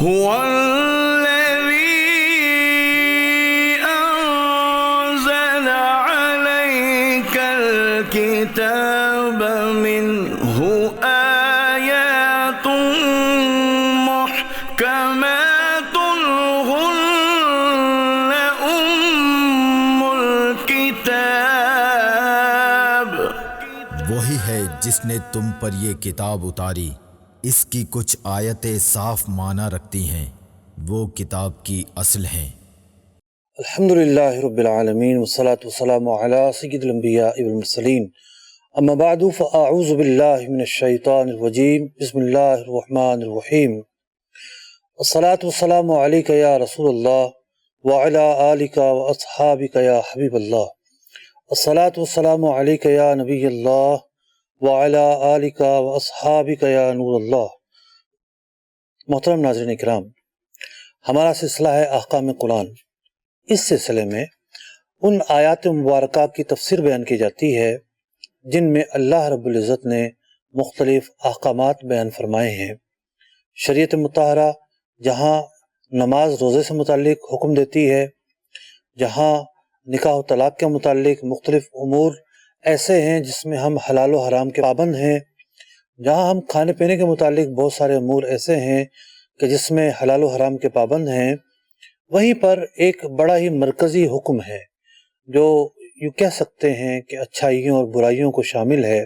هو الذي أنزل عليك الكتاب منه آيات محكمات هن أم الكتاب. وہی ہے جس نے تم پر یہ کتاب اتاری، اس کی کچھ آیتیں صاف معنی رکھتی ہیں، وہ کتاب کی اصل ہیں۔ الحمدللہ رب العالمین والصلاة والسلام علی سید الانبیاء والمرسلین، اما بعد فاعوذ باللہ من الشیطان الرجیم، بسم اللہ الرحمن الرحیم۔ الصلاة والسلام علیک یا رسول اللہ وعلی آلک واصحابک یا حبیب اللہ۔ الصلاة والسلام علیک یا نبی اللہ وعلی آلک واصحابک یا نور اللہ۔ محترم ناظرین کرام، ہمارا سلسلہ ہے احکام قرآن۔ اس سلسلے میں ان آیات مبارکہ کی تفسیر بیان کی جاتی ہے جن میں اللہ رب العزت نے مختلف احکامات بیان فرمائے ہیں۔ شریعت مطہرہ جہاں نماز روزے سے متعلق حکم دیتی ہے، جہاں نکاح و طلاق کے متعلق مختلف امور ایسے ہیں جس میں ہم حلال و حرام کے پابند ہیں، جہاں ہم کھانے پینے کے متعلق بہت سارے امور ایسے ہیں کہ جس میں حلال و حرام کے پابند ہیں، وہیں پر ایک بڑا ہی مرکزی حکم ہے جو یوں کہہ سکتے ہیں کہ اچھائیوں اور برائیوں کو شامل ہے۔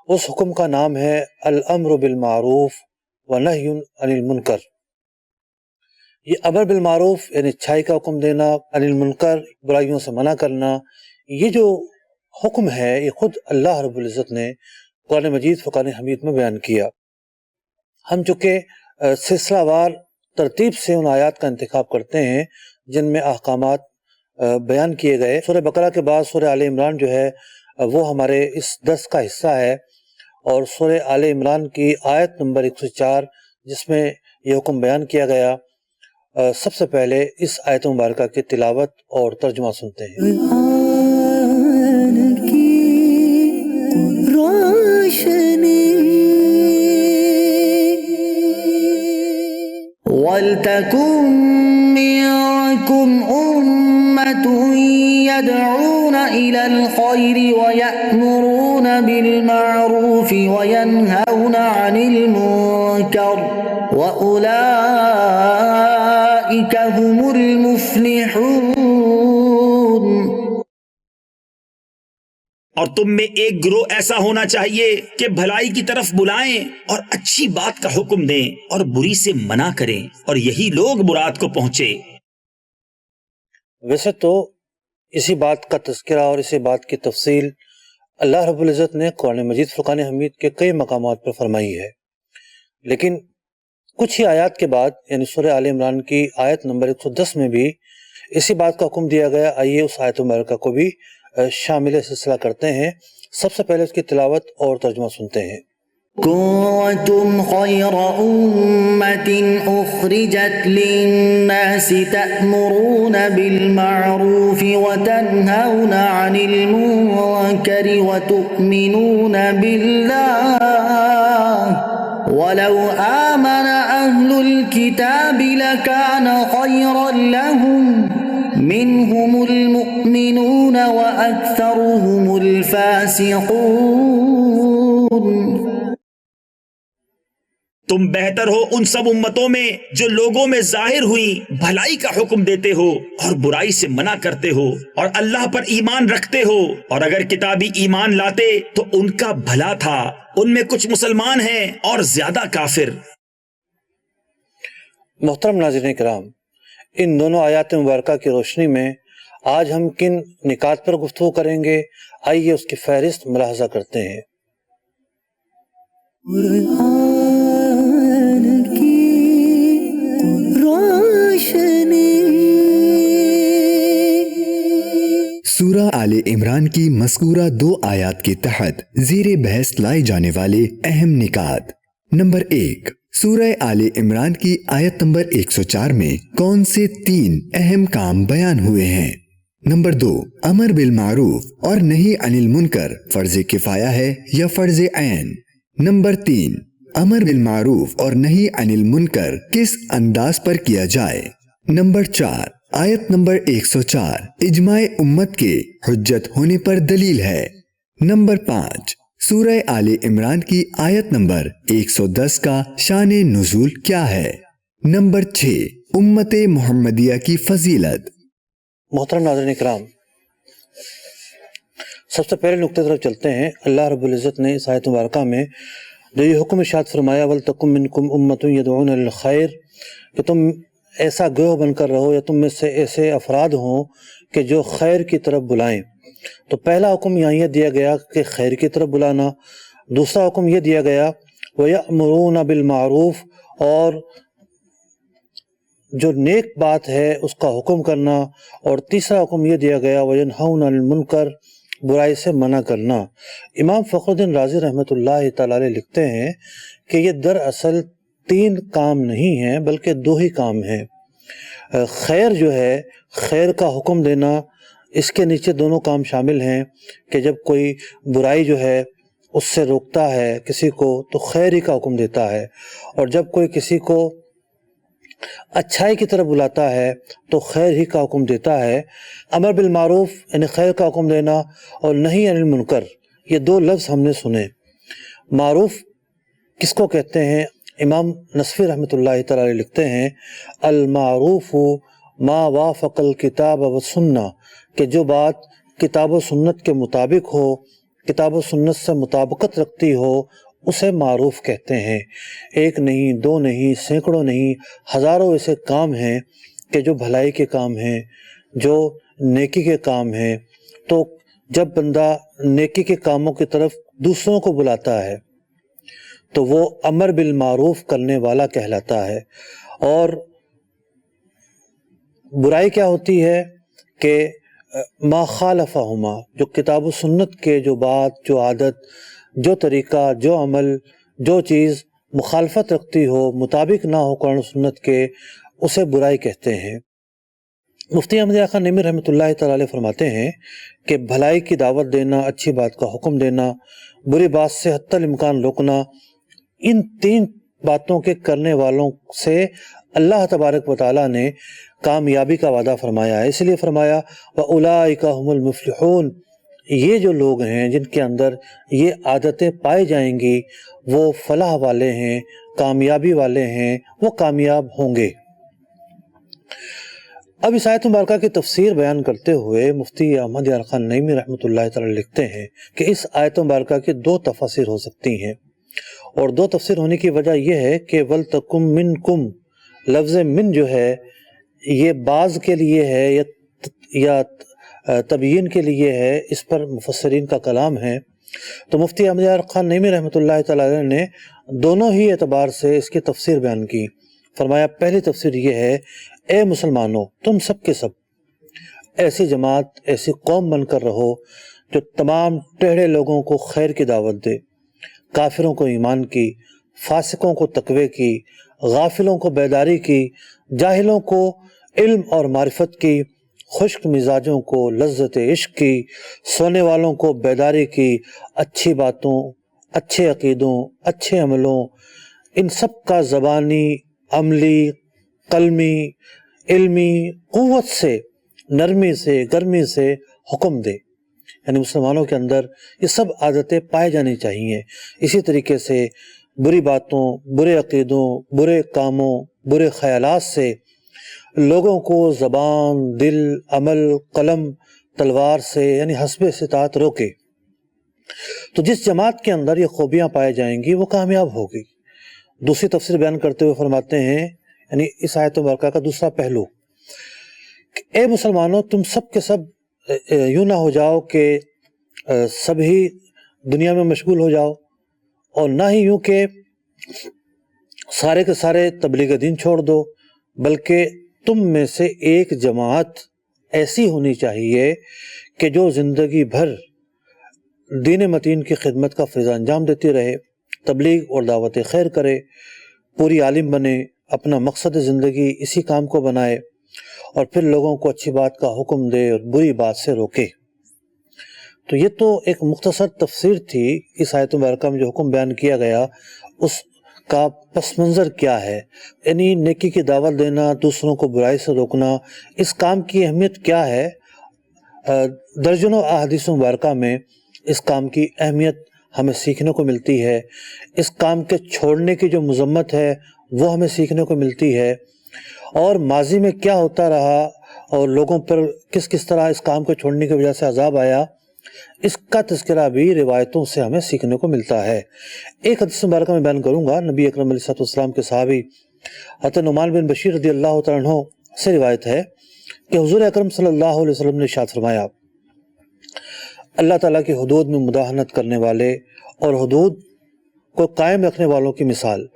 اس حکم کا نام ہے الامر بالمعروف ونہی عن المنکر۔ یہ امر بالمعروف یعنی اچھائی کا حکم دینا، عن المنکر برائیوں سے منع کرنا، یہ جو حکم ہے یہ خود اللہ رب العزت نے قرآن مجید فرقان حمید میں بیان کیا۔ ہم چونکہ سلسلہ وار ترتیب سے ان آیات کا انتخاب کرتے ہیں جن میں احکامات بیان کیے گئے۔ سورہ بقرہ کے بعد سورہ آل عمران جو ہے وہ ہمارے اس درس کا حصہ ہے، اور سورہ آل عمران کی آیت نمبر 104 جس میں یہ حکم بیان کیا گیا، سب سے پہلے اس آیت مبارکہ کی تلاوت اور ترجمہ سنتے ہیں۔ وَلْتَكُن مِّنكُمْ أُمَّةٌ يَدْعُونَ إِلَى الْخَيْرِ وَيَأْمُرُونَ بِالْمَعْرُوفِ وَيَنْهَوْنَ عَنِ الْمُنكَرِ وَأُولَئِكَ هُمُ الْمُفْلِحُونَ۔ اور تم میں ایک گروہ ایسا ہونا چاہیے کہ بھلائی کی طرف بلائیں اور اچھی بات کا حکم دیں اور بری سے منع کریں، اور یہی لوگ مراد کو پہنچے۔ ویسے تو اسی بات کا تذکرہ اور اسی بات کی تفصیل اللہ رب العزت نے قرآن مجید فرقان حمید کے کئی مقامات پر فرمائی ہے، لیکن کچھ ہی آیات کے بعد یعنی سورہ آل عمران کی آیت نمبر 110 میں بھی اسی بات کا حکم دیا گیا۔ آئیے اس آیت مبارکہ کو بھی شامل سلسلہ کرتے ہیں۔ سب سے پہلے اس کی تلاوت اور ترجمہ سنتے ہیں۔ كنتم خير أمة أخرجت للناس تأمرون بالمعروف وتنهون عن المنكر وتؤمنون بالله ولو آمن أهل الكتاب لكان خيرا لهم منهم المؤمنون وأكثرهم الفاسقون۔ تم بہتر ہو ان سب امتوں میں جو لوگوں میں ظاہر ہوئی بھلائی کا حکم دیتے ہو اور برائی سے منع کرتے ہو اور اللہ پر ایمان رکھتے ہو، اور اگر کتابی ایمان لاتے تو ان کا بھلا تھا، ان میں کچھ مسلمان ہیں اور زیادہ کافر۔ محترم ناظرین کرام، ان دونوں آیات مبارکہ کی روشنی میں آج ہم کن نکات پر گفتگو کریں گے، آئیے اس کی فہرست ملاحظہ کرتے ہیں۔ قرآن کی روشنی۔ سورہ آل عمران کی مذکورہ 2 آیات کے تحت زیر بحث لائے جانے والے اہم نکات۔ نمبر 1، سورہ آل عمران کی آیت نمبر 104 میں کون سے 3 اہم کام بیان ہوئے ہیں؟ نمبر 2، امر بالمعروف اور نہی عن المنکر فرض کفایہ ہے یا فرض عین؟ نمبر 3، امر بالمعروف اور نہی عن المنکر کس انداز پر کیا جائے۔ نمبر 4، آیت نمبر 104 اجماع امت کے حجت ہونے پر دلیل ہے۔ نمبر 5، سورہ آل عمران کی آیت نمبر 110 کا شان نزول کیا ہے؟ نمبر 6، امت محمدیہ کی فضیلت۔ محترم ناظرین کرام، سب سے پہلے نقطے طرف چلتے ہیں۔ اللہ رب العزت نے اس آیت مبارکہ میں جو یہ حکم ارشاد فرمایا وَلْتَكُن مِّنكُمْ أُمَّةٌ يَدْعُونَ لِلْخَيْرِ، کہ تم ایسا گروہ بن کر رہو یا تم میں سے ایسے افراد ہوں کہ جو خیر کی طرف بلائیں۔ تو پہلا حکم یہاں یہ دیا گیا کہ خیر کی طرف بلانا، دوسرا حکم یہ دیا گیا وَيَأْمُرُونَ بِالْمَعْرُوفِ، اور جو نیک بات ہے اس کا حکم کرنا، اور تیسرا حکم یہ دیا گیا وَيَنْهَوْنَ عَنِ الْمُنْكَرِ، برائی سے منع کرنا۔ امام فخر الدین رازی رحمۃ اللہ تعالی علیہ لکھتے ہیں کہ یہ دراصل 3 کام نہیں ہیں بلکہ 2 ہی کام ہیں۔ خیر جو ہے، خیر کا حکم دینا، اس کے نیچے دونوں کام شامل ہیں کہ جب کوئی برائی جو ہے اس سے روکتا ہے کسی کو تو خیر ہی کا حکم دیتا ہے، اور جب کوئی کسی کو اچھائی کی طرف بلاتا ہے تو خیر ہی کا حکم دیتا ہے۔ امر بالمعروف یعنی خیر کا حکم دینا، اور نہی عن المنکر، یہ 2 لفظ ہم نے سنے۔ معروف کس کو کہتے ہیں؟ امام نصفی رحمۃ اللہ تعالی علیہ لکھتے ہیں المعروف ما وافق الکتاب والسنہ، کہ جو بات کتاب و سنت کے مطابق ہو، کتاب و سنت سے مطابقت رکھتی ہو، اسے معروف کہتے ہیں۔ 1 نہیں، 2 نہیں، سینکڑوں نہیں، ہزاروں ایسے کام ہیں کہ جو بھلائی کے کام ہیں، جو نیکی کے کام ہیں۔ تو جب بندہ نیکی کے کاموں کی طرف دوسروں کو بلاتا ہے تو وہ امر بالمعروف کرنے والا کہلاتا ہے۔ اور برائی کیا ہوتی ہے کہ ما خالفہما، جو کتاب و سنت کے جو بات، جو عادت، جو طریقہ، جو عمل، جو چیز مخالفت رکھتی ہو، مطابق نہ ہو قرآن و سنت کے، اسے برائی کہتے ہیں۔ مفتی احمد خان نعیمی رحمۃ اللہ تعالی علیہ فرماتے ہیں کہ بھلائی کی دعوت دینا، اچھی بات کا حکم دینا، بری بات سے حتی الامکان روکنا، ان 3 باتوں کے کرنے والوں سے اللہ تبارک و تعالیٰ نے کامیابی کا وعدہ فرمایا ہے۔ اس لیے فرمایا وَأُولَئِكَ هُمُ الْمُفْلِحُونَ، یہ جو لوگ ہیں جن کے اندر یہ عادتیں پائی جائیں گی وہ فلاح والے ہیں، کامیابی والے ہیں، وہ کامیاب ہوں گے۔ اب اس آیت مبارکہ کی تفسیر بیان کرتے ہوئے مفتی احمد خان نعیمی رحمۃ اللہ تعالی لکھتے ہیں کہ اس آیت مبارکہ کی 2 تفاسیر ہو سکتی ہیں، اور 2 تفسیر ہونے کی وجہ یہ ہے کہ وَلْتَكُم مِّنكُم، لفظ من جو ہے یہ بعض کے لیے ہے یا تبیین کے لیے ہے، اس پر مفسرین کا کلام ہے۔ تو مفتی احمد خان نعیمی رحمۃ اللہ تعالی نے دونوں ہی اعتبار سے اس کی تفسیر بیان کی۔ فرمایا پہلی تفسیر یہ ہے اے مسلمانوں، تم سب کے سب ایسی جماعت، ایسی قوم بن کر رہو جو تمام ٹیڑھے لوگوں کو خیر کی دعوت دے، کافروں کو ایمان کی، فاسقوں کو تقوی کی، غافلوں کو بیداری کی، جاہلوں کو علم اور معرفت کی، خشک مزاجوں کو لذت عشق کی، سونے والوں کو بیداری کی، اچھی باتوں، اچھے عقیدوں، اچھے عملوں، ان سب کا زبانی، عملی، قلمی، علمی قوت سے، نرمی سے، گرمی سے حکم دے۔ یعنی مسلمانوں کے اندر یہ سب عادتیں پائی جانی چاہیے۔ اسی طریقے سے بری باتوں، برے عقیدوں، برے کاموں، برے خیالات سے لوگوں کو زبان، دل، عمل، قلم، تلوار سے یعنی حسب استطاعت روکے۔ تو جس جماعت کے اندر یہ خوبیاں پائے جائیں گی وہ کامیاب ہوگی۔ دوسری تفسیر بیان کرتے ہوئے فرماتے ہیں، یعنی اس آیت مبارکہ کا دوسرا پہلو کہ اے مسلمانوں، تم سب کے سب یوں نہ ہو جاؤ کہ سب ہی دنیا میں مشغول ہو جاؤ، اور نہ ہی یوں کہ سارے کے سارے تبلیغ دین چھوڑ دو، بلکہ تم میں سے ایک جماعت ایسی ہونی چاہیے کہ جو زندگی بھر دین متین کی خدمت کا فریضہ انجام دیتی رہے، تبلیغ اور دعوت خیر کرے، پوری عالم بنے، اپنا مقصد زندگی اسی کام کو بنائے، اور پھر لوگوں کو اچھی بات کا حکم دے اور بری بات سے روکے۔ تو یہ تو ایک مختصر تفسیر تھی اس آیت مبارکہ میں جو حکم بیان کیا گیا، اس کا پس منظر کیا ہے، یعنی نیکی کی دعوت دینا، دوسروں کو برائی سے روکنا، اس کام کی اہمیت کیا ہے۔ درجنوں احادیث مبارکہ میں اس کام کی اہمیت ہمیں سیکھنے کو ملتی ہے، اس کام کے چھوڑنے کی جو مذمت ہے وہ ہمیں سیکھنے کو ملتی ہے، اور ماضی میں کیا ہوتا رہا اور لوگوں پر کس طرح اس کام کو چھوڑنے کی وجہ سے عذاب آیا، اس کا تذکرہ بھی روایتوں سے ہمیں سیکھنے کو ملتا ہے۔ ایک حدیث مبارکہ میں بیان کروں گا، نبی اکرم علیہ السلام کے صحابی حضرت نعمان بن بشیر رضی اللہ تعالیٰ عنہ سے روایت ہے کہ حضور اکرم صلی اللہ علیہ وسلم نے ارشاد فرمایا، اللہ تعالیٰ کی حدود میں مداہنت کرنے والے اور حدود کو قائم رکھنے والوں کی مثال،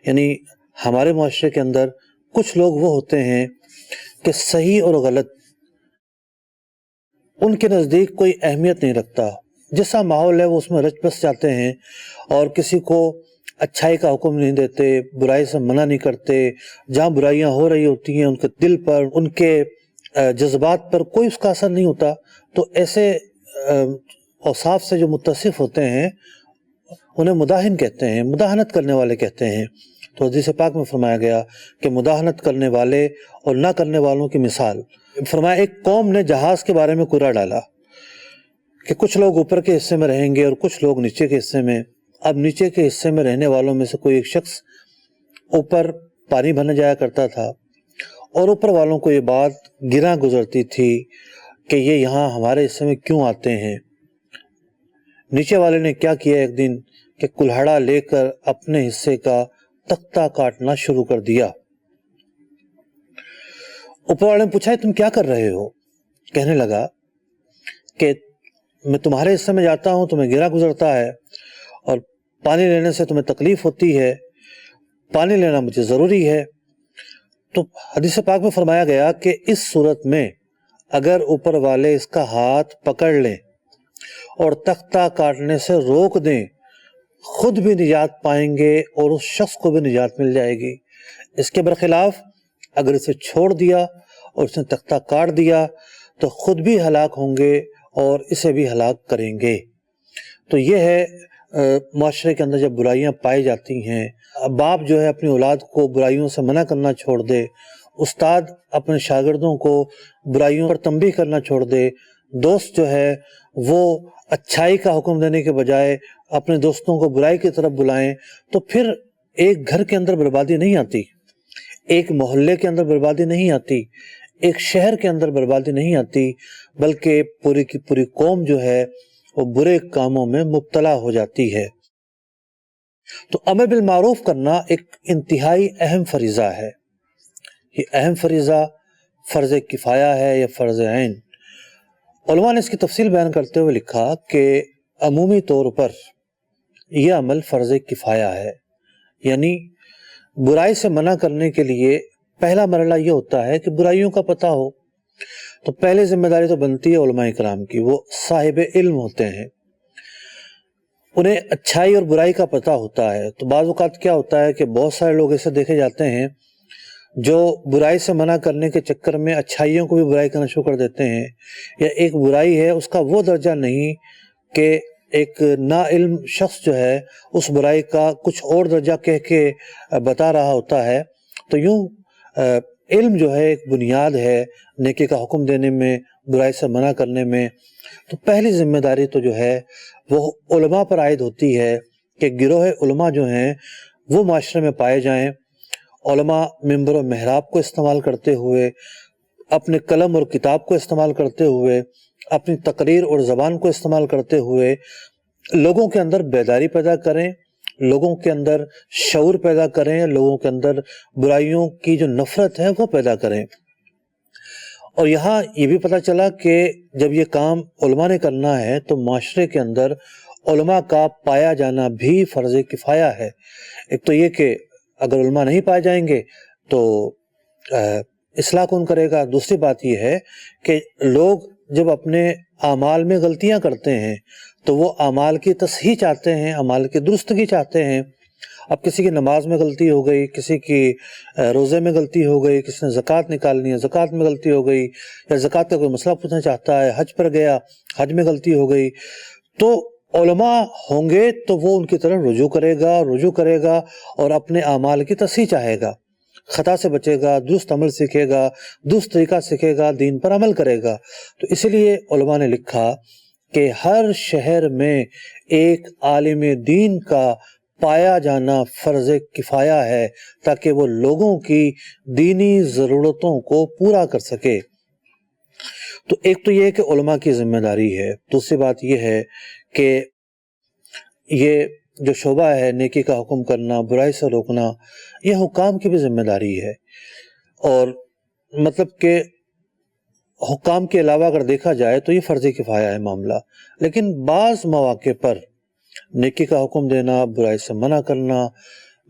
یعنی ہمارے معاشرے کے اندر کچھ لوگ وہ ہوتے ہیں کہ صحیح اور غلط ان کے نزدیک کوئی اہمیت نہیں رکھتا، جیسا ماحول ہے وہ اس میں رچ بس جاتے ہیں اور کسی کو اچھائی کا حکم نہیں دیتے، برائی سے منع نہیں کرتے، جہاں برائیاں ہو رہی ہوتی ہیں ان کے دل پر، ان کے جذبات پر کوئی اس کا اثر نہیں ہوتا۔ تو ایسے اوصاف سے جو متصف ہوتے ہیں انہیں مداہن کہتے ہیں، مداہنت کرنے والے کہتے ہیں۔ تو حدیث پاک میں فرمایا گیا کہ مداہنت کرنے والے اور نہ کرنے والوں کی مثال، فرمایا ایک قوم نے جہاز کے بارے میں کوڑا ڈالا کہ کچھ لوگ اوپر کے حصے میں رہیں گے اور کچھ لوگ نیچے کے حصے میں۔ اب نیچے کے حصے میں رہنے والوں میں سے کوئی ایک شخص اوپر پانی بھرنے جایا کرتا تھا اور اوپر والوں کو یہ بات گراں گزرتی تھی کہ یہ یہاں ہمارے حصے میں کیوں آتے ہیں۔ نیچے والے نے کیا کیا ایک دن کہ کلہاڑا لے کر اپنے حصے کا تختہ کاٹنا شروع کر دیا۔ اوپر والے نے پوچھا تم کیا کر رہے ہو؟ کہنے لگا کہ میں تمہارے حصے میں جاتا ہوں، تمہیں گرا گزرتا ہے اور پانی لینے سے تمہیں تکلیف ہوتی ہے، پانی لینا مجھے ضروری ہے۔ تو حدیث پاک میں فرمایا گیا کہ اس صورت میں اگر اوپر والے اس کا ہاتھ پکڑ لیں اور تختہ کاٹنے سے روک دیں، خود بھی نجات پائیں گے اور اس شخص کو بھی نجات مل جائے گی۔ اس کے برخلاف اگر اسے چھوڑ دیا اور اس نے تختہ کاٹ دیا تو خود بھی ہلاک ہوں گے اور اسے بھی ہلاک کریں گے۔ تو یہ ہے معاشرے کے اندر جب برائیاں پائی جاتی ہیں، باپ جو ہے اپنی اولاد کو برائیوں سے منع کرنا چھوڑ دے، استاد اپنے شاگردوں کو برائیوں پر تنبیہ کرنا چھوڑ دے، دوست جو ہے وہ اچھائی کا حکم دینے کے بجائے اپنے دوستوں کو برائی کی طرف بلائیں، تو پھر ایک گھر کے اندر بربادی نہیں آتی، ایک محلے کے اندر بربادی نہیں آتی، ایک شہر کے اندر بربادی نہیں آتی، بلکہ پوری کی پوری قوم جو ہے وہ برے کاموں میں مبتلا ہو جاتی ہے۔ تو امر بالمعروف کرنا ایک انتہائی اہم فریضہ ہے۔ یہ اہم فریضہ فرض کفایہ ہے یا فرض عین۔ علماء نے اس کی تفصیل بیان کرتے ہوئے لکھا کہ عمومی طور پر یہ عمل فرض کفایہ ہے، یعنی برائی سے منع کرنے کے لیے پہلا مرحلہ یہ ہوتا ہے کہ برائیوں کا پتہ ہو۔ تو پہلے ذمہ داری تو بنتی ہے علماء کرام کی، وہ صاحب علم ہوتے ہیں، انہیں اچھائی اور برائی کا پتہ ہوتا ہے۔ تو بعض اوقات کیا ہوتا ہے کہ بہت سارے لوگ ایسے دیکھے جاتے ہیں جو برائی سے منع کرنے کے چکر میں اچھائیوں کو بھی برائی کرنا شروع کر دیتے ہیں، یا ایک برائی ہے اس کا وہ درجہ نہیں کہ ایک نا علم شخص جو ہے اس برائی کا کچھ اور درجہ کہہ کے بتا رہا ہوتا ہے۔ تو یوں علم جو ہے ایک بنیاد ہے نیکی کا حکم دینے میں، برائی سے منع کرنے میں۔ تو پہلی ذمہ داری تو جو ہے وہ علماء پر عائد ہوتی ہے کہ گروہ علماء جو ہیں وہ معاشرے میں پائے جائیں۔ علماء منبر و محراب کو استعمال کرتے ہوئے، اپنے قلم اور کتاب کو استعمال کرتے ہوئے، اپنی تقریر اور زبان کو استعمال کرتے ہوئے لوگوں کے اندر بیداری پیدا کریں، لوگوں کے اندر شعور پیدا کریں، لوگوں کے اندر برائیوں کی جو نفرت ہے وہ پیدا کریں۔ اور یہاں یہ بھی پتہ چلا کہ جب یہ کام علماء نے کرنا ہے تو معاشرے کے اندر علماء کا پایا جانا بھی فرض کفایہ ہے۔ ایک تو یہ کہ اگر علماء نہیں پائے جائیں گے تو اصلاح کون کرے گا؟ دوسری بات یہ ہے کہ لوگ جب اپنے اعمال میں غلطیاں کرتے ہیں تو وہ اعمال کی تصحیح چاہتے ہیں، اعمال کی درستگی چاہتے ہیں۔ اب کسی کی نماز میں غلطی ہو گئی، کسی کی روزے میں غلطی ہو گئی، کسی نے زکوٰۃ نکالنی ہے، زکوٰۃ میں غلطی ہو گئی، یا زکوٰۃ کا کوئی مسئلہ پوچھنا چاہتا ہے، حج پر گیا، حج میں غلطی ہو گئی، تو علماء ہوں گے تو وہ ان کی طرف رجوع کرے گا اور اپنے اعمال کی تصحیح چاہے گا، خطا سے بچے گا، درست عمل سیکھے گا، درست طریقہ سیکھے گا، دین پر عمل کرے گا۔ تو اس لیے علماء نے لکھا کہ ہر شہر میں ایک عالم دین کا پایا جانا فرض کفایہ ہے تاکہ وہ لوگوں کی دینی ضرورتوں کو پورا کر سکے۔ تو ایک تو یہ ہے کہ علماء کی ذمہ داری ہے، دوسری بات یہ ہے کہ یہ جو شعبہ ہے نیکی کا حکم کرنا، برائی سے روکنا، یہ حکام کی بھی ذمہ داری ہے۔ اور مطلب کہ حکام کے علاوہ اگر دیکھا جائے تو یہ فرض کفایہ ہے معاملہ، لیکن بعض مواقع پر نیکی کا حکم دینا، برائی سے منع کرنا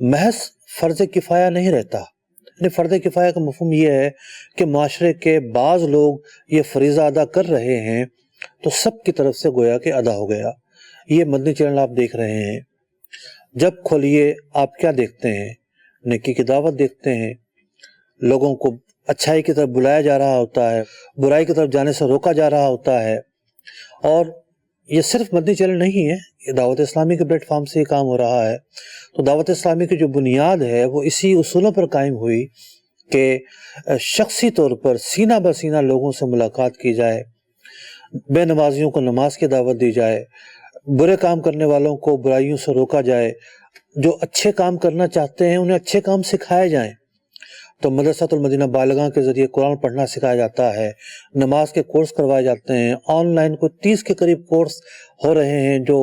محض فرض کفایہ نہیں رہتا۔ یعنی فرض کفایہ کا مفہوم یہ ہے کہ معاشرے کے بعض لوگ یہ فریضہ ادا کر رہے ہیں تو سب کی طرف سے گویا کہ ادا ہو گیا۔ یہ مدنی چینل آپ دیکھ رہے ہیں، جب کھولیے آپ کیا دیکھتے ہیں؟ نیکی کی دعوت دیکھتے ہیں، لوگوں کو اچھائی کی طرف بلایا جا رہا ہوتا ہے، برائی کی طرف جانے سے روکا جا رہا ہوتا ہے۔ اور یہ صرف مدنی چینل نہیں ہے، یہ دعوت اسلامی کے پلیٹ فارم سے یہ کام ہو رہا ہے۔ تو دعوت اسلامی کی جو بنیاد ہے وہ اسی اصولوں پر قائم ہوئی کہ شخصی طور پر سینہ بہ سینہ لوگوں سے ملاقات کی جائے، بے نمازیوں کو نماز کی دعوت دی جائے، برے کام کرنے والوں کو برائیوں سے روکا جائے، جو اچھے کام کرنا چاہتے ہیں انہیں اچھے کام سکھائے جائیں۔ تو مدرسۃ المدینہ بالغاں کے ذریعے قرآن پڑھنا سکھایا جاتا ہے، نماز کے کورس کروائے جاتے ہیں، آن لائن کو 30 کے قریب کورس ہو رہے ہیں جو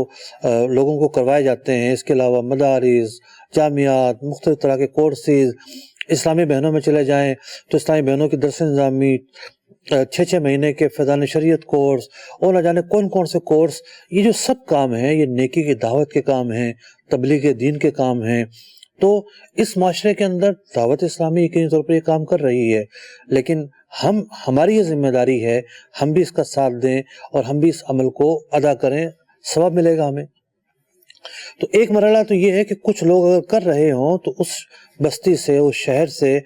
لوگوں کو کروائے جاتے ہیں۔ اس کے علاوہ مدارس، جامعات، مختلف طرح کے کورسز، اسلامی بہنوں میں چلے جائیں تو اسلامی بہنوں کی درس نظامی، 6 مہینے کے فیضان شریعت کورس، اور نہ جانے کون کون سے کورس، یہ جو سب کام ہیں یہ نیکی کی دعوت کے کام ہیں، تبلیغ دین کے کام ہیں۔ تو اس معاشرے کے اندر دعوت اسلامی یقینی طور پر یہ کام کر رہی ہے، لیکن ہماری یہ ذمہ داری ہے ہم بھی اس کا ساتھ دیں اور ہم بھی اس عمل کو ادا کریں، ثواب ملے گا ہمیں۔ تو ایک مرحلہ تو یہ ہے کہ کچھ لوگ اگر کر رہے ہوں تو اس بستی سے، اس شہر سے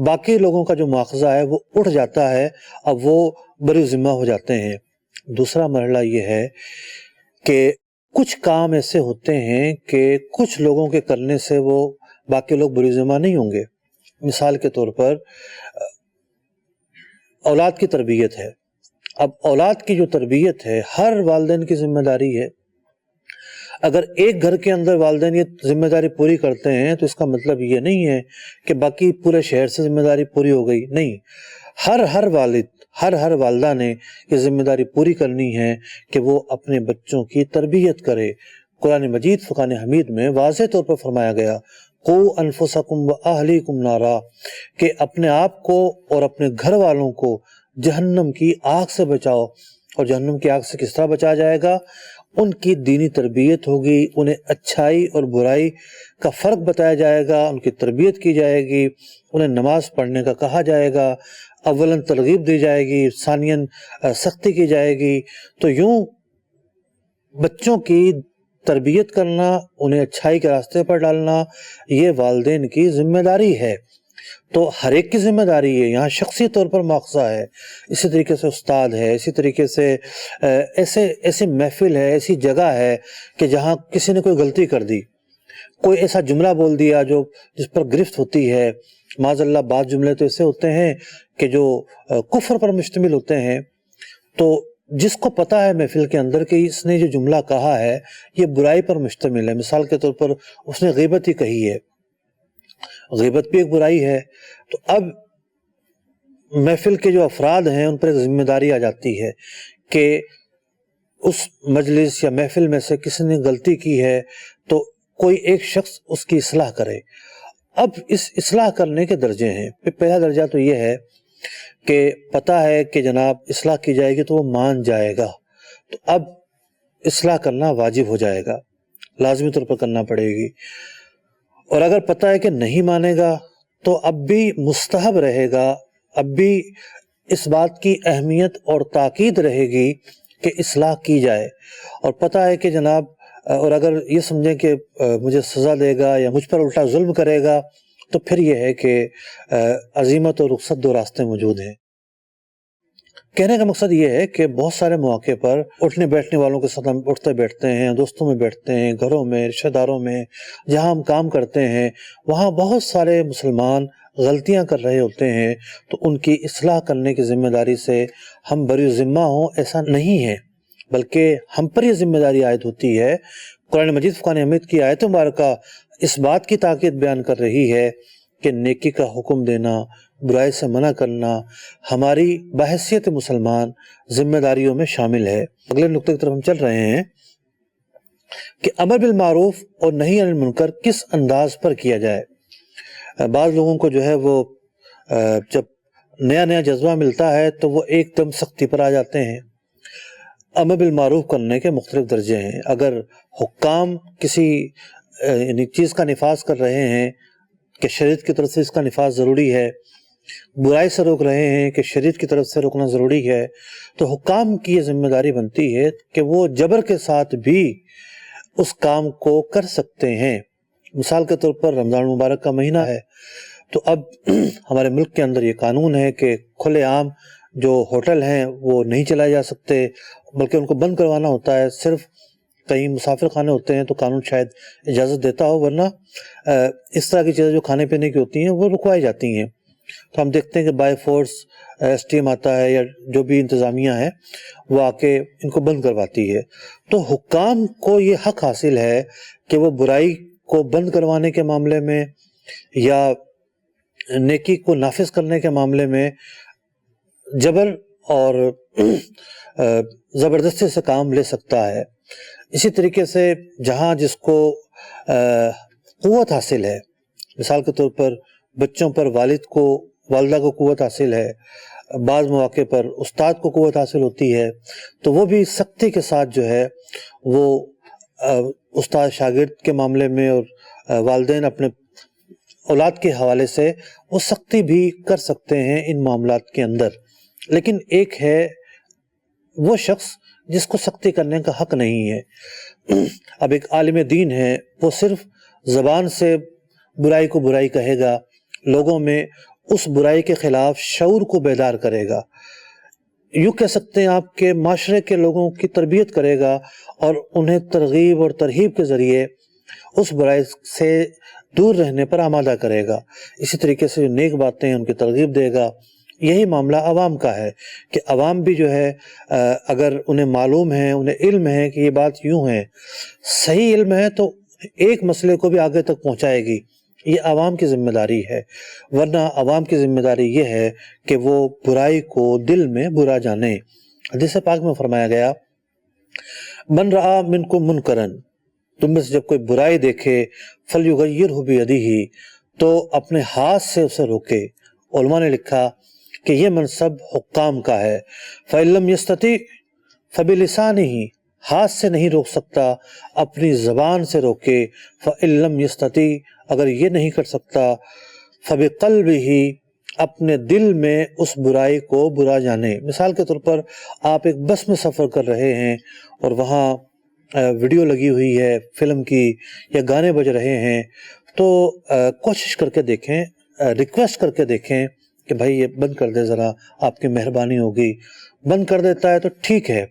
باقی لوگوں کا جو مواخذہ ہے وہ اٹھ جاتا ہے، اب وہ بری ذمہ ہو جاتے ہیں۔ دوسرا مرحلہ یہ ہے کہ کچھ کام ایسے ہوتے ہیں کہ کچھ لوگوں کے کرنے سے وہ باقی لوگ بری ذمہ نہیں ہوں گے۔ مثال کے طور پر اولاد کی تربیت ہے۔ اب اولاد کی جو تربیت ہے ہر والدین کی ذمہ داری ہے۔ اگر ایک گھر کے اندر والدین یہ ذمہ داری پوری کرتے ہیں تو اس کا مطلب یہ نہیں ہے کہ باقی پورے شہر سے ذمہ داری پوری ہو گئی، نہیں، ہر والد، ہر والدہ نے یہ ذمہ داری پوری کرنی ہے کہ وہ اپنے بچوں کی تربیت کرے۔ قرآن مجید فرقان حمید میں واضح طور پر فرمایا گیا قُوا أَنفُسَكُمْ وَأَهْلِيكُمْ نَارًا، کہ اپنے آپ کو اور اپنے گھر والوں کو جہنم کی آگ سے بچاؤ۔ اور جہنم کی آگ سے کس طرح بچایا جائے گا؟ ان کی دینی تربیت ہوگی، انہیں اچھائی اور برائی کا فرق بتایا جائے گا، ان کی تربیت کی جائے گی، انہیں نماز پڑھنے کا کہا جائے گا، اولاً ترغیب دی جائے گی، ثانیاً سختی کی جائے گی۔ تو یوں بچوں کی تربیت کرنا، انہیں اچھائی کے راستے پر ڈالنا، یہ والدین کی ذمہ داری ہے۔ تو ہر ایک کی ذمہ داری ہے، یہاں شخصی طور پر مواخذہ ہے، اسی طریقے سے استاد ہے، اسی طریقے سے ایسی محفل ہے، ایسی جگہ ہے کہ جہاں کسی نے کوئی غلطی کر دی، کوئی ایسا جملہ بول دیا جس پر گرفت ہوتی ہے۔ معاذ اللہ بعض جملے تو ایسے ہوتے ہیں کہ جو کفر پر مشتمل ہوتے ہیں، تو جس کو پتہ ہے محفل کے اندر کہ اس نے جو جملہ کہا ہے یہ برائی پر مشتمل ہے، مثال کے طور پر اس نے غیبت ہی کہی ہے، غیبت بھی ایک برائی ہے، تو اب محفل کے جو افراد ہیں ان پر ایک ذمہ داری آ جاتی ہے کہ اس مجلس یا محفل میں سے کسی نے غلطی کی ہے تو کوئی ایک شخص اس کی اصلاح کرے۔ اب اس اصلاح کرنے کے درجے ہیں۔ پہلا درجہ تو یہ ہے کہ پتہ ہے کہ جناب اصلاح کی جائے گی تو وہ مان جائے گا، تو اب اصلاح کرنا واجب ہو جائے گا، لازمی طور پر کرنا پڑے گی۔ اور اگر پتہ ہے کہ نہیں مانے گا تو اب بھی مستحب رہے گا، اب بھی اس بات کی اہمیت اور تاکید رہے گی کہ اصلاح کی جائے۔ اور پتہ ہے کہ جناب اور اگر یہ سمجھیں کہ مجھے سزا دے گا یا مجھ پر الٹا ظلم کرے گا تو پھر یہ ہے کہ عزیمت اور رخصت دو راستے موجود ہیں۔ کہنے کا مقصد یہ ہے کہ بہت سارے مواقع پر اٹھنے بیٹھنے والوں کے ساتھ ہم اٹھتے بیٹھتے ہیں، دوستوں میں بیٹھتے ہیں، گھروں میں، رشتہ داروں میں، جہاں ہم کام کرتے ہیں وہاں بہت سارے مسلمان غلطیاں کر رہے ہوتے ہیں، تو ان کی اصلاح کرنے کی ذمہ داری سے ہم بری ذمہ ہوں ایسا نہیں ہے، بلکہ ہم پر یہ ذمہ داری عائد ہوتی ہے۔ قرآن مجید فرقان حمید کی آیت مبارکہ اس بات کی تاکید بیان کر رہی ہے کہ نیکی کا حکم دینا، برائی سے منع کرنا ہماری بحیثیت مسلمان ذمہ داریوں میں شامل ہے۔ اگلے نقطے کی طرف ہم چل رہے ہیں کہ امر بالمعروف اور نہی عن المنکر کس انداز پر کیا جائے۔ بعض لوگوں کو جو ہے وہ جب نیا نیا جذبہ ملتا ہے تو وہ ایک دم سختی پر آ جاتے ہیں۔ امر بالمعروف کرنے کے مختلف درجے ہیں۔ اگر حکام کسی یعنی چیز کا نفاذ کر رہے ہیں کہ شریعت کی طرف سے اس کا نفاذ ضروری ہے، برائی سے روک رہے ہیں کہ شریعت کی طرف سے روکنا ضروری ہے، تو حکام کی یہ ذمہ داری بنتی ہے کہ وہ جبر کے ساتھ بھی اس کام کو کر سکتے ہیں۔ مثال کے طور پر رمضان مبارک کا مہینہ ہے، تو اب ہمارے ملک کے اندر یہ قانون ہے کہ کھلے عام جو ہوٹل ہیں وہ نہیں چلائے جا سکتے، بلکہ ان کو بند کروانا ہوتا ہے۔ صرف کہیں مسافر خانے ہوتے ہیں تو قانون شاید اجازت دیتا ہو، ورنہ اس طرح کی چیزیں جو کھانے پینے کی ہوتی ہیں وہ رکوائی جاتی ہیں۔ تو ہم دیکھتے ہیں کہ by force S T M آتا ہے یا جو بھی انتظامیہ ہے وہ آ کے ان کو بند کرواتی ہے۔ تو حکام کو یہ حق حاصل ہے کہ وہ برائی کو بند کروانے کے معاملے میں یا نیکی کو نافذ کرنے کے معاملے میں جبر اور زبردستی سے کام لے سکتا ہے۔ اسی طریقے سے جہاں جس کو قوت حاصل ہے، مثال کے طور پر بچوں پر والدہ کو قوت حاصل ہے، بعض مواقع پر استاد کو قوت حاصل ہوتی ہے، تو وہ بھی سختی کے ساتھ جو ہے وہ استاد شاگرد کے معاملے میں اور والدین اپنے اولاد کے حوالے سے وہ سختی بھی کر سکتے ہیں ان معاملات کے اندر۔ لیکن ایک ہے وہ شخص جس کو سختی کرنے کا حق نہیں ہے۔ اب ایک عالم دین ہے، وہ صرف زبان سے برائی کو برائی کہے گا، لوگوں میں اس برائی کے خلاف شعور کو بیدار کرے گا، یوں کہہ سکتے ہیں آپ کے معاشرے کے لوگوں کی تربیت کرے گا اور انہیں ترغیب اور ترہیب کے ذریعے اس برائی سے دور رہنے پر آمادہ کرے گا۔ اسی طریقے سے جو نیک باتیں ہیں ان کی ترغیب دے گا۔ یہی معاملہ عوام کا ہے کہ عوام بھی جو ہے اگر انہیں معلوم ہے، انہیں علم ہے کہ یہ بات یوں ہے، صحیح علم ہے، تو ایک مسئلے کو بھی آگے تک پہنچائے گی۔ یہ عوام کی ذمہ داری ہے، ورنہ عوام کی ذمہ داری یہ ہے کہ وہ برائی کو دل میں برا جانے۔ حدیث پاک میں فرمایا گیا، من رآ منکم منکرن، تم میں سے جب کوئی برائی دیکھے، فلیغیرہ بیدہ، تو اپنے ہاتھ سے اسے روکے۔ علماء نے لکھا کہ یہ منصب حکام کا ہے۔ فإن لم يستطع فبلسانہ، ہاتھ سے نہیں روک سکتا، اپنی زبان سے روکے۔ فإن لم يستطع، اگر یہ نہیں کر سکتا، فبقلبہ، اپنے دل میں اس برائی کو برا جانے۔ مثال کے طور پر آپ ایک بس میں سفر کر رہے ہیں اور وہاں ویڈیو لگی ہوئی ہے فلم کی یا گانے بج رہے ہیں، تو کوشش کر کے دیکھیں، ریکویسٹ کر کے دیکھیں کہ بھائی یہ بند کر دے، ذرا آپ کی مہربانی ہوگی۔ بند کر دیتا ہے تو ٹھیک ہے،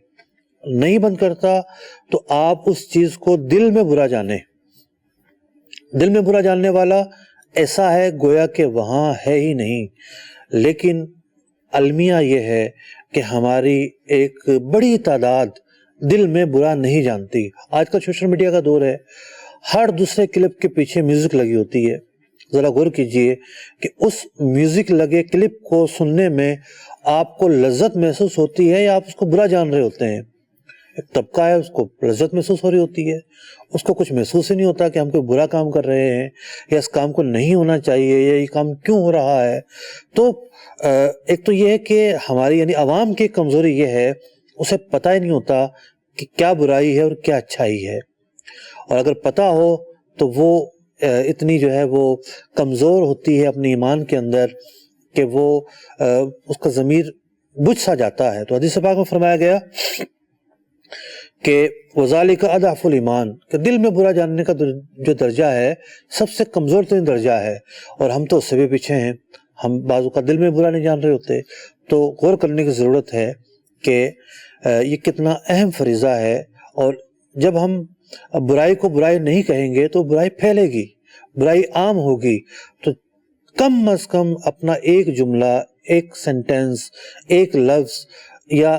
نہیں بند کرتا تو آپ اس چیز کو دل میں برا جانیں۔ دل میں برا جاننے والا ایسا ہے گویا کہ وہاں ہے ہی نہیں۔ لیکن المیہ یہ ہے کہ ہماری ایک بڑی تعداد دل میں برا نہیں جانتی۔ آج کا سوشل میڈیا کا دور ہے، ہر دوسرے کلپ کے پیچھے میوزک لگی ہوتی ہے۔ ذرا غور کیجئے کہ اس میوزک لگے کلپ کو سننے میں آپ کو لذت محسوس ہوتی ہے یا آپ اس کو برا جان رہے ہوتے ہیں؟ ایک طبقہ ہے، اس کو لذت محسوس ہو رہی ہوتی ہے، اس کو کچھ محسوس ہی نہیں ہوتا کہ ہم کوئی برا کام کر رہے ہیں یا اس کام کو نہیں ہونا چاہیے یا یہ کام کیوں ہو رہا ہے۔ تو ایک تو یہ ہے کہ ہماری یعنی عوام کی کمزوری یہ ہے، اسے پتہ ہی نہیں ہوتا کہ کیا برائی ہے اور کیا اچھائی ہے، اور اگر پتہ ہو تو وہ اتنی جو ہے وہ کمزور ہوتی ہے اپنے ایمان کے اندر کہ وہ اس کا ضمیر بجھ سا جاتا ہے۔ تو حدیث پاک میں فرمایا گیا کہ وَذَلِكَ أَضْعَفُ الْإِيمَانِ، کہ دل میں برا جاننے کا جو درجہ ہے سب سے کمزور ترین درجہ ہے، اور ہم تو اس سے بھی پیچھے ہیں۔ ہم بعض اوقات دل میں برا نہیں جان رہے ہوتے، تو غور کرنے کی ضرورت ہے کہ یہ کتنا اہم فریضہ ہے، اور جب ہم برائی کو برائی نہیں کہیں گے تو برائی پھیلے گی، برائی عام ہوگی، تو کم از کم اپنا ایک جملہ، ایک سینٹنس، ایک لفظ یا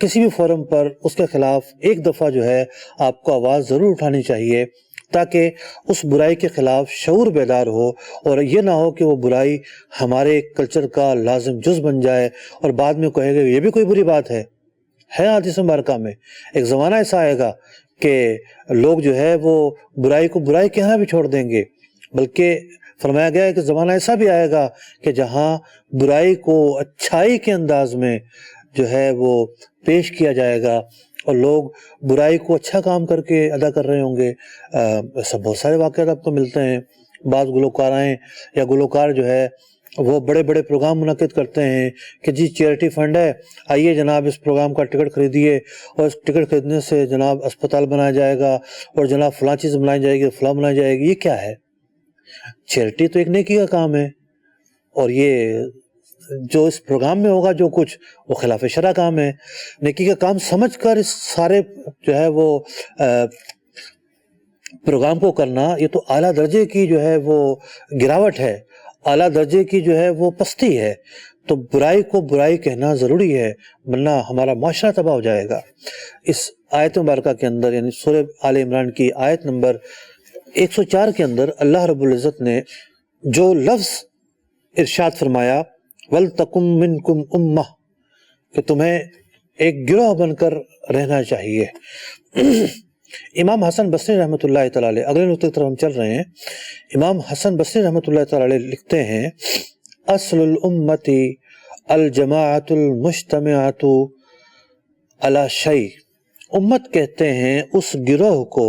کسی بھی فورم پر اس کے خلاف ایک دفعہ جو ہے آپ کو آواز ضرور اٹھانی چاہیے، تاکہ اس برائی کے خلاف شعور بیدار ہو، اور یہ نہ ہو کہ وہ برائی ہمارے کلچر کا لازم جز بن جائے اور بعد میں کہے گا یہ بھی کوئی بری بات ہے حدیث مبارکہ میں ایک زمانہ ایسا آئے گا کہ لوگ جو ہے وہ برائی کو برائی کہنا بھی چھوڑ دیں گے، بلکہ فرمایا گیا ہے کہ زمانہ ایسا بھی آئے گا کہ جہاں برائی کو اچھائی کے انداز میں جو ہے وہ پیش کیا جائے گا، اور لوگ برائی کو اچھا کام کر کے ادا کر رہے ہوں گے۔ ایسا بہت سارے واقعات آپ کو ملتے ہیں۔ بعض گلوکارائیں یا گلوکار جو ہے وہ بڑے بڑے پروگرام منعقد کرتے ہیں کہ جی چیریٹی فنڈ ہے، آئیے جناب اس پروگرام کا ٹکٹ خریدیے، اور اس ٹکٹ خریدنے سے جناب اسپتال بنایا جائے گا، اور جناب فلاں چیز بنائی جائے گی، فلاں بنائی جائے گی۔ یہ کیا ہے؟ چیریٹی تو ایک نیکی کا کام ہے، اور یہ جو اس پروگرام میں ہوگا جو کچھ وہ خلاف شرع کام ہے۔ نیکی کا کام سمجھ کر اس سارے جو ہے وہ پروگرام کو کرنا، یہ تو اعلیٰ درجے کی جو ہے وہ گراوٹ ہے، اعلیٰ درجے کی جو ہے وہ پستی ہے۔ تو برائی کو برائی کہنا ضروری ہے، ورنہ ہمارا معاشرہ تباہ ہو جائے گا۔ اس آیت مبارکہ کے اندر، یعنی سورہ آل عمران کی آیت نمبر 104 کے اندر اللہ رب العزت نے جو لفظ ارشاد فرمایا وَلْتَكُمْ مِنْكُمْ أُمَّةٌ، کہ تمہیں ایک گروہ بن کر رہنا چاہیے۔ امام حسن بصری رحمۃ اللہ تعالی علیہ، اگلے نقطے کی طرف ہم چل رہے ہیں، امام حسن بصری رحمۃ اللہ تعالی علیہ لکھتے ہیں اصل الامت الجماعت المجتمعۃ علی شیء، امت کہتے ہیں اس گروہ کو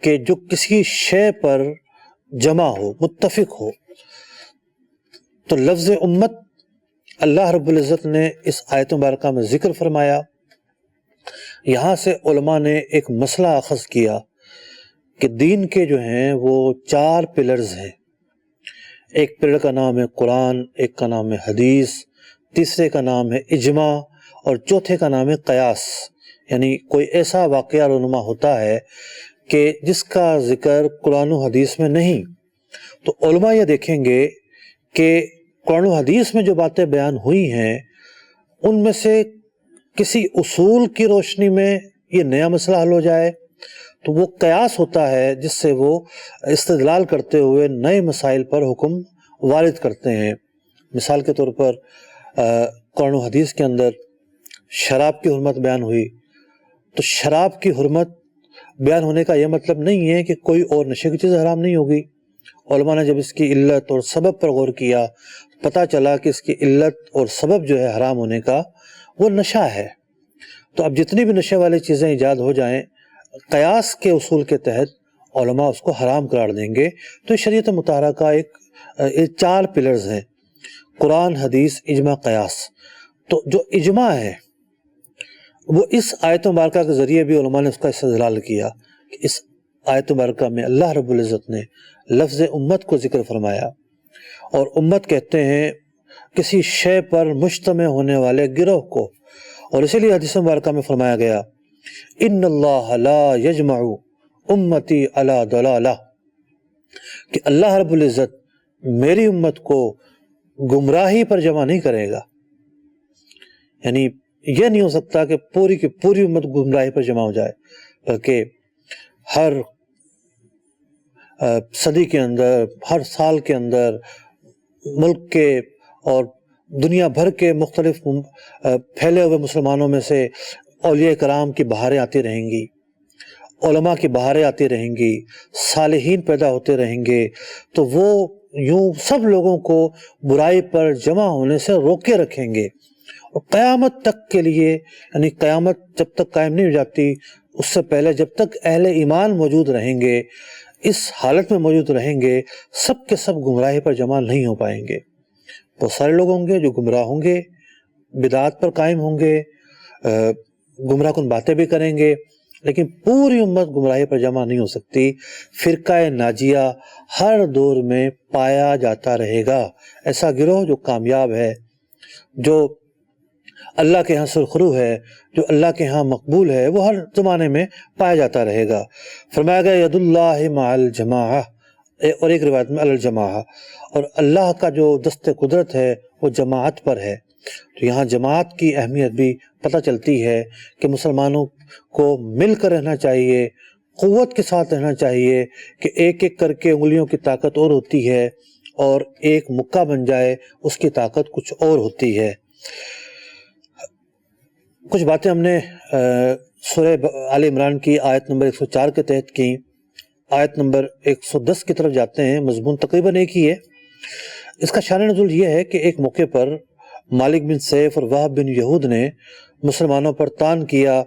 کہ جو کسی شے پر جمع ہو، متفق ہو۔ تو لفظ امت اللہ رب العزت نے اس آیت مبارکہ میں ذکر فرمایا۔ یہاں سے علماء نے ایک مسئلہ اخذ کیا کہ دین کے جو ہیں وہ 4 پلرز ہیں۔ ایک پلر کا نام ہے قرآن، ایک کا نام ہے حدیث، تیسرے کا نام ہے اجماع، اور چوتھے کا نام ہے قیاس۔ یعنی کوئی ایسا واقعہ رونما ہوتا ہے کہ جس کا ذکر قرآن و حدیث میں نہیں، تو علماء یہ دیکھیں گے کہ قرآن و حدیث میں جو باتیں بیان ہوئی ہیں ان میں سے کسی اصول کی روشنی میں یہ نیا مسئلہ حل ہو جائے، تو وہ قیاس ہوتا ہے جس سے وہ استدلال کرتے ہوئے نئے مسائل پر حکم وارد کرتے ہیں۔ مثال کے طور پر قرآن و حدیث کے اندر شراب کی حرمت بیان ہوئی، تو شراب کی حرمت بیان ہونے کا یہ مطلب نہیں ہے کہ کوئی اور نشے کی چیز حرام نہیں ہوگی۔ علماء نے جب اس کی علت اور سبب پر غور کیا، پتہ چلا کہ اس کی علت اور سبب جو ہے حرام ہونے کا وہ نشہ ہے۔ تو اب جتنی بھی نشے والی چیزیں ایجاد ہو جائیں، قیاس کے اصول کے تحت علماء اس کو حرام قرار دیں گے۔ تو شریعت مطہرہ کا ایک 4 پلرز ہیں، قرآن، حدیث، اجماع، قیاس۔ تو جو اجماع ہے وہ اس آیت مبارکہ کے ذریعے بھی علماء نے اس کا استدلال کیا کہ اس آیت مبارکہ میں اللہ رب العزت نے لفظ امت کو ذکر فرمایا، اور امت کہتے ہیں کسی شے پر مجتمع ہونے والے گروہ کو، اور اسی لیے حدیث مبارکہ میں فرمایا گیا ان اللہ لا یجمع امتی علی ضلالہ، کہ اللہ رب العزت میری امت کو گمراہی پر جمع نہیں کرے گا۔ یعنی یہ نہیں ہو سکتا کہ پوری کی پوری امت گمراہی پر جمع ہو جائے، بلکہ ہر صدی کے اندر، ہر سال کے اندر ملک کے اور دنیا بھر کے مختلف پھیلے ہوئے مسلمانوں میں سے اولیاء کرام کی بہاریں آتی رہیں گی، علماء کی بہاریں آتی رہیں گی، صالحین پیدا ہوتے رہیں گے، تو وہ یوں سب لوگوں کو برائی پر جمع ہونے سے روکے رکھیں گے، اور قیامت تک کے لیے، یعنی قیامت جب تک قائم نہیں ہو جاتی اس سے پہلے جب تک اہل ایمان موجود رہیں گے، اس حالت میں موجود رہیں گے، سب کے سب گمراہی پر جمع نہیں ہو پائیں گے۔ بہت سارے لوگ ہوں گے جو گمراہ ہوں گے، بدعات پر قائم ہوں گے، گمراہ کن باتیں بھی کریں گے، لیکن پوری امت گمراہی پر جمع نہیں ہو سکتی۔ فرقہ ناجیہ ہر دور میں پایا جاتا رہے گا، ایسا گروہ جو کامیاب ہے۔ جو اللہ کے ہاں سرخرو ہے، جو اللہ کے ہاں مقبول ہے، وہ ہر زمانے میں پایا جاتا رہے گا۔ فرمایا گیا ید اللہ مع الجماعہ، اور ایک روایت میں الجماعہ، اور اللہ کا جو دست قدرت ہے وہ جماعت پر ہے۔ تو یہاں جماعت کی اہمیت بھی پتہ چلتی ہے کہ مسلمانوں کو مل کر رہنا چاہیے، قوت کے ساتھ رہنا چاہیے، کہ ایک ایک کر کے انگلیوں کی طاقت اور ہوتی ہے، اور ایک مکہ بن جائے اس کی طاقت کچھ اور ہوتی ہے۔ کچھ باتیں ہم نے سورہ آل عمران کی آیت نمبر 104 کے تحت کی۔ آیت نمبر 110 کی طرف جاتے ہیں، مضمون تقریباً ایک ہی ہے۔ اس کا شان نزول یہ ہے کہ ایک موقع پر مالک بن سیف اور وہب بن یہود نے مسلمانوں پر طعن کیا،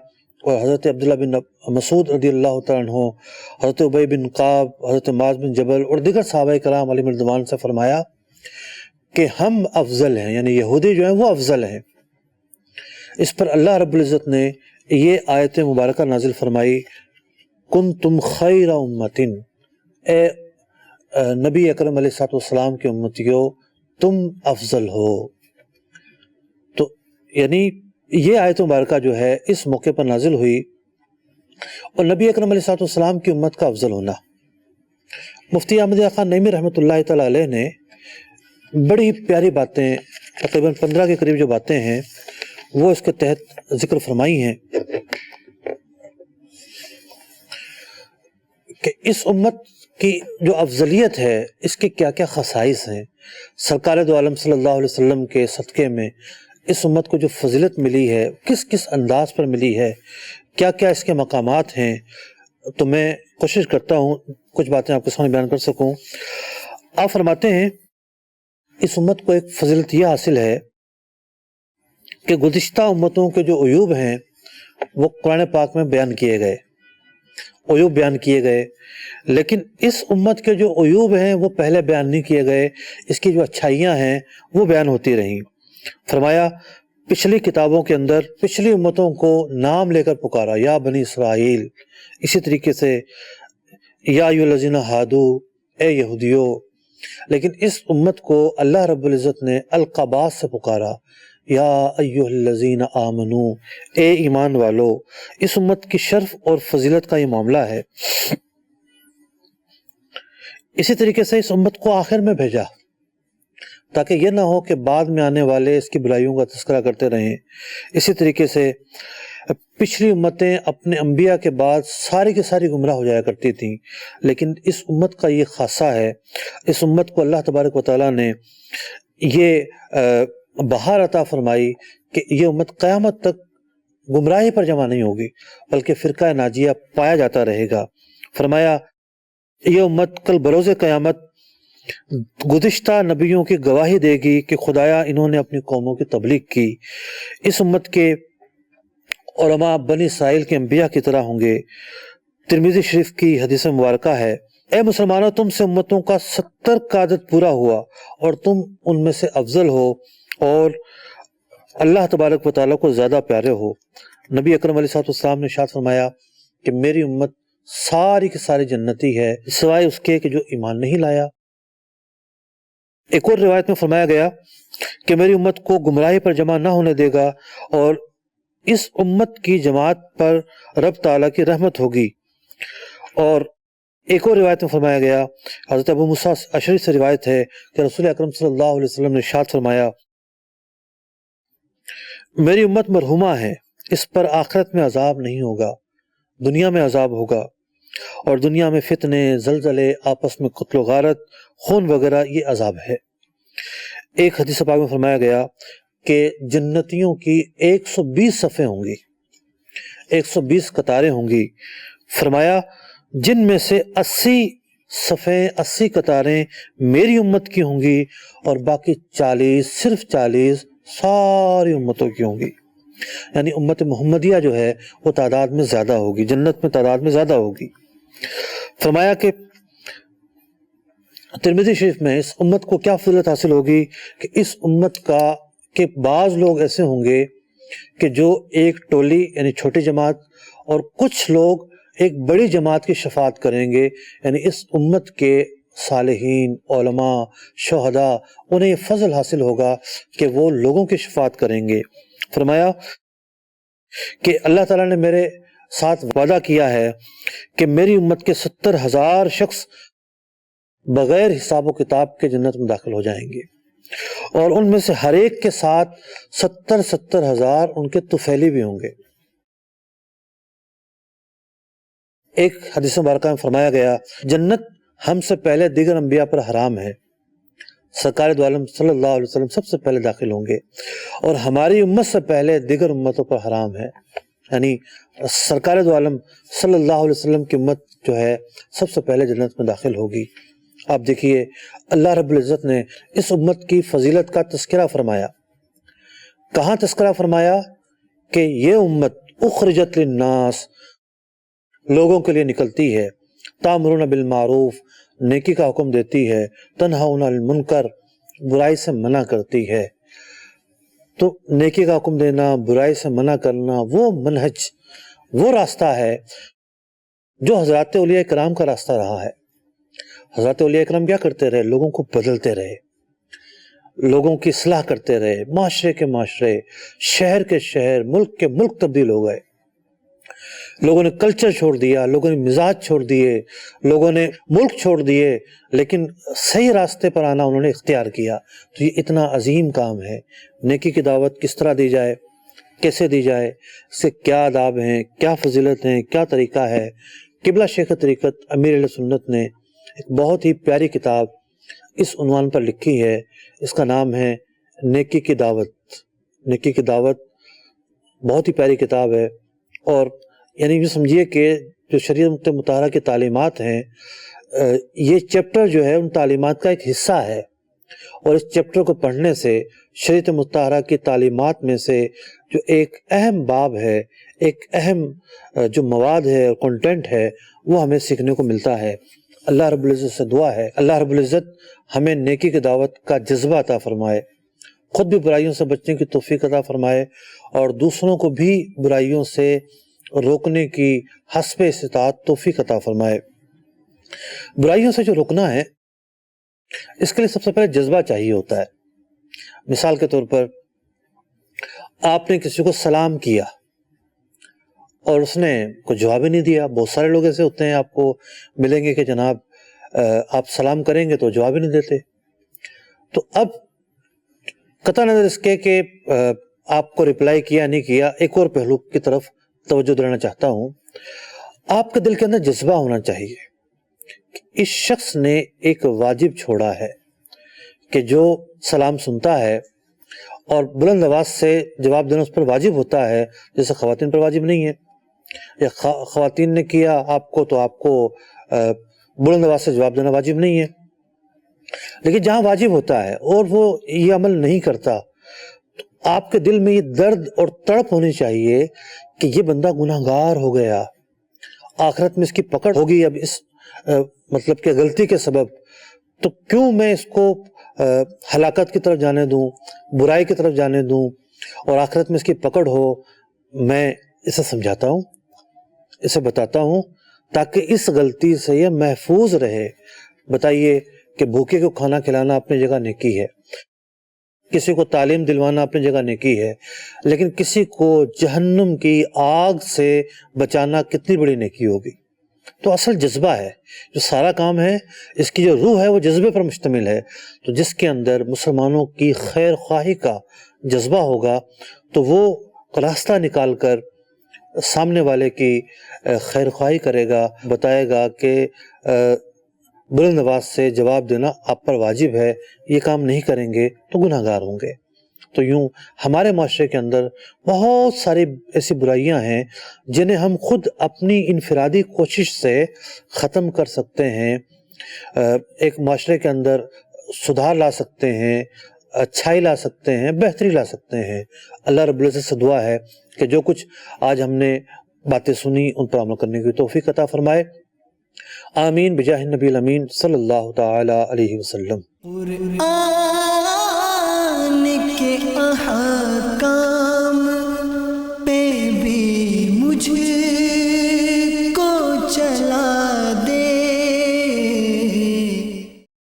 اور حضرت عبداللہ بن مسعود رضی اللہ تعالیٰ عنہ، حضرت ابی بن کعب، حضرت معاذ بن جبل اور دیگر صحابہ کرام علیہم رضوان سے فرمایا کہ ہم افضل ہیں، یعنی یہودی جو ہیں وہ افضل ہیں۔ اس پر اللہ رب العزت نے یہ آیت مبارکہ نازل فرمائی، کنتم خیر امت، اے نبی اکرم علیہ الصلوۃ والسلام کی امتیوں تم افضل ہو۔ تو یعنی یہ آیت مبارکہ جو ہے اس موقع پر نازل ہوئی، اور نبی اکرم علیہ الصلوۃ والسلام کی امت کا افضل ہونا۔ مفتی احمد خان نعیمی رحمۃ اللہ تعالیٰ علیہ نے بڑی پیاری باتیں، تقریباً 15 کے قریب جو باتیں ہیں وہ اس کے تحت ذکر فرمائی ہیں کہ اس امت کی جو افضلیت ہے اس کے کیا کیا خصائص ہیں۔ سرکار دو عالم صلی اللہ علیہ وسلم کے صدقے میں اس امت کو جو فضیلت ملی ہے کس کس انداز پر ملی ہے، کیا کیا اس کے مقامات ہیں، تو میں کوشش کرتا ہوں کچھ باتیں آپ کے سامنے بیان کر سکوں۔ آپ فرماتے ہیں اس امت کو ایک فضیلت یہ حاصل ہے کہ گزشتہ امتوں کے جو عیوب ہیں وہ قرآن پاک میں بیان کیے گئے، عیوب بیان کیے گئے، لیکن اس امت کے جو عیوب ہیں وہ پہلے بیان نہیں کیے گئے، اس کی جو اچھائیاں ہیں وہ بیان ہوتی رہیں۔ فرمایا پچھلی کتابوں کے اندر پچھلی امتوں کو نام لے کر پکارا، یا بنی اسرائیل، اسی طریقے سے یا ایھا الذین ہادو، اے یہودیو، لیکن اس امت کو اللہ رب العزت نے القابات سے پکارا، یا ایھا الذین آمنو، اے ایمان والو۔ اس امت کی شرف اور فضیلت کا یہ معاملہ ہے۔ اسی طریقے سے اس امت کو آخر میں بھیجا تاکہ یہ نہ ہو کہ بعد میں آنے والے اس کی برائیوں کا تذکرہ کرتے رہیں۔ اسی طریقے سے پچھلی امتیں اپنے انبیاء کے بعد ساری کی ساری گمراہ ہو جایا کرتی تھیں، لیکن اس امت کا یہ خاصہ ہے، اس امت کو اللہ تبارک و تعالیٰ نے یہ بہار عطا فرمائی کہ یہ امت قیامت تک گمراہی پر جمع نہیں ہوگی بلکہ فرقہ ناجیہ پایا جاتا رہے گا۔ فرمایا یہ امت کل بروز قیامت گزشتہ نبیوں کی گواہی دے گی کہ خدایا انہوں نے اپنی قوموں کی تبلیغ کی۔ اس امت کے علماء بنی اسرائیل کے انبیاء کی طرح ہوں گے۔ ترمذی شریف کی حدیث مبارکہ ہے، اے مسلمانوں تم سے امتوں کا 70 کا عدد پورا ہوا اور تم ان میں سے افضل ہو اور اللہ تبارک و تعالیٰ کو زیادہ پیارے ہو۔ نبی اکرم علیہ السلام نے ارشاد فرمایا کہ میری امت ساری کی ساری جنتی ہے سوائے اس کے کہ جو ایمان نہیں لایا۔ ایک اور روایت میں فرمایا گیا کہ میری امت کو گمراہی پر جمع نہ ہونے دے گا اور اس امت کی جماعت پر رب تعالیٰ کی رحمت ہوگی۔ اور ایک اور روایت میں فرمایا گیا، حضرت ابو موسیٰ اشعری سے روایت ہے کہ رسول اکرم صلی اللہ علیہ وسلم نے ارشاد فرمایا، میری امت مرحومہ ہے، اس پر آخرت میں عذاب نہیں ہوگا، دنیا میں عذاب ہوگا، اور دنیا میں فتنے، زلزلے، آپس میں قتل و غارت، خون وغیرہ یہ عذاب ہے۔ ایک حدیث پاک میں فرمایا گیا کہ جنتیوں کی 120 صفیں ہوں گی، 120 قطاریں ہوں گی۔ فرمایا جن میں سے 80 صفیں، 80 قطاریں میری امت کی ہوں گی اور باقی 40، صرف 40 ساری امتوں کی ہوں گی۔ یعنی امت محمدیہ جو ہے وہ تعداد میں زیادہ ہوگی، جنت میں تعداد میں زیادہ ہوگی۔ فرمایا کہ ترمذی شریف میں اس امت کو کیا فضیلت حاصل ہوگی کہ اس امت کے بعض لوگ ایسے ہوں گے کہ جو ایک ٹولی یعنی چھوٹی جماعت اور کچھ لوگ ایک بڑی جماعت کی شفاعت کریں گے، یعنی اس امت کے صالحین، علماء، شہداء، انہیں یہ فضل حاصل ہوگا کہ وہ لوگوں کی شفاعت کریں گے۔ فرمایا کہ اللہ تعالیٰ نے میرے ساتھ وعدہ کیا ہے کہ میری امت کے 70,000 شخص بغیر حساب و کتاب کے جنت میں داخل ہو جائیں گے، اور ان میں سے ہر ایک کے ساتھ 70,000 ان کے طفیلی بھی ہوں گے۔ ایک حدیث مبارکہ میں فرمایا گیا، جنت ہم سے پہلے دیگر انبیاء پر حرام ہے، سرکار دو عالم صلی اللہ علیہ وسلم سب سے پہلے داخل ہوں گے، اور ہماری امت سے پہلے دیگر امتوں پر حرام ہے، یعنی سرکار دو عالم صلی اللہ علیہ وسلم کی امت جو ہے سب سے پہلے جنت میں داخل ہوگی۔ آپ دیکھیے اللہ رب العزت نے اس امت کی فضیلت کا تذکرہ فرمایا۔ کہاں تذکرہ فرمایا؟ کہ یہ امت اخرجت للناس، لوگوں کے لیے نکلتی ہے، تامرون بالمعروف، نیکی کا حکم دیتی ہے، تنہون عن المنکر، برائی سے منع کرتی ہے۔ تو نیکی کا حکم دینا، برائی سے منع کرنا، وہ منہج، وہ راستہ ہے جو حضرات اولیاء کرام کا راستہ رہا ہے۔ حضرات اولیاء کرام کیا کرتے رہے؟ لوگوں کو بدلتے رہے، لوگوں کی اصلاح کرتے رہے، معاشرے کے معاشرے، شہر کے شہر، ملک کے ملک تبدیل ہو گئے۔ لوگوں نے کلچر چھوڑ دیا، لوگوں نے مزاج چھوڑ دیے، لوگوں نے ملک چھوڑ دیے، لیکن صحیح راستے پر آنا انہوں نے اختیار کیا۔ تو یہ اتنا عظیم کام ہے۔ نیکی کی دعوت کس طرح دی جائے، کیسے دی جائے، اس سے کیا آداب ہیں، کیا فضیلت ہیں، کیا طریقہ ہے۔ قبلہ شیخ طریقت امیر اہل سنت نے ایک بہت ہی پیاری کتاب اس عنوان پر لکھی ہے، اس کا نام ہے نیکی کی دعوت۔ نیکی کی دعوت بہت ہی پیاری کتاب ہے، اور یعنی یہ سمجھیے کہ جو شریعت مطہرہ کی تعلیمات ہیں، یہ چیپٹر جو ہے ان تعلیمات کا ایک حصہ ہے، اور اس چیپٹر کو پڑھنے سے شریعت مطہرہ کی تعلیمات میں سے جو ایک اہم باب ہے، ایک اہم جو مواد ہے اور کنٹینٹ ہے، وہ ہمیں سیکھنے کو ملتا ہے۔ اللہ رب العزت سے دعا ہے اللہ رب العزت ہمیں نیکی کی دعوت کا جذبہ عطا فرمائے، خود بھی برائیوں سے بچنے کی توفیق عطا فرمائے، اور دوسروں کو بھی برائیوں سے روکنے کی حسب استطاعت توفیق عطا فرمائے۔ برائیوں سے جو روکنا ہے، اس کے لیے سب سے پہلے جذبہ چاہیے ہوتا ہے۔ مثال کے طور پر آپ نے کسی کو سلام کیا اور اس نے کوئی جواب ہی نہیں دیا۔ بہت سارے لوگ ایسے ہوتے ہیں، آپ کو ملیں گے کہ جناب آپ سلام کریں گے تو جواب ہی نہیں دیتے۔ تو اب قطع نظر اس کے کہ آپ کو رپلائی کیا نہیں کیا، ایک اور پہلو کی طرف توجہ دلانا چاہتا ہوں۔ آپ کے دل کے اندر جذبہ ہونا چاہیے کہ اس شخص نے ایک واجب چھوڑا ہے، کہ جو سلام سنتا ہے اور بلند آواز سے جواب دینا اس پر واجب ہوتا ہے، جیسے خواتین پر واجب نہیں ہے۔ یا خواتین نے کیا آپ کو تو آپ کو بلند آواز سے جواب دینا واجب نہیں ہے، لیکن جہاں واجب ہوتا ہے اور وہ یہ عمل نہیں کرتا، تو آپ کے دل میں یہ درد اور تڑپ ہونی چاہیے کہ یہ بندہ گناہگار ہو گیا، آخرت میں اس کی پکڑ ہوگی اب اس مطلب کہ غلطی کے سبب، تو کیوں میں اس کو ہلاکت کی طرف جانے دوں، برائی کی طرف جانے دوں، اور آخرت میں اس کی پکڑ ہو۔ میں اسے سمجھاتا ہوں، اسے بتاتا ہوں، تاکہ اس غلطی سے یہ محفوظ رہے۔ بتائیے کہ بھوکے کو کھانا کھلانا اپنی جگہ نیکی ہے، کسی کو تعلیم دلوانا اپنی جگہ نیکی ہے، لیکن کسی کو جہنم کی آگ سے بچانا کتنی بڑی نیکی ہوگی۔ تو اصل جذبہ ہے، جو سارا کام ہے اس کی جو روح ہے وہ جذبے پر مشتمل ہے۔ تو جس کے اندر مسلمانوں کی خیر خواہی کا جذبہ ہوگا تو وہ راستہ نکال کر سامنے والے کی خیر خواہی کرے گا، بتائے گا کہ بلند آواز سے جواب دینا آپ پر واجب ہے، یہ کام نہیں کریں گے تو گناہ گار ہوں گے۔ تو یوں ہمارے معاشرے کے اندر بہت ساری ایسی برائیاں ہیں جنہیں ہم خود اپنی انفرادی کوشش سے ختم کر سکتے ہیں، ایک معاشرے کے اندر سدھار لا سکتے ہیں، اچھائی لا سکتے ہیں، بہتری لا سکتے ہیں۔ اللہ رب العزت سے دعا ہے کہ جو کچھ آج ہم نے باتیں سنی ان پر عمل کرنے کی توفیق عطا فرمائے۔ آمین بجاہ النبی الامین صلی اللہ تعالی علیہ وسلم۔ قرآن کے احکام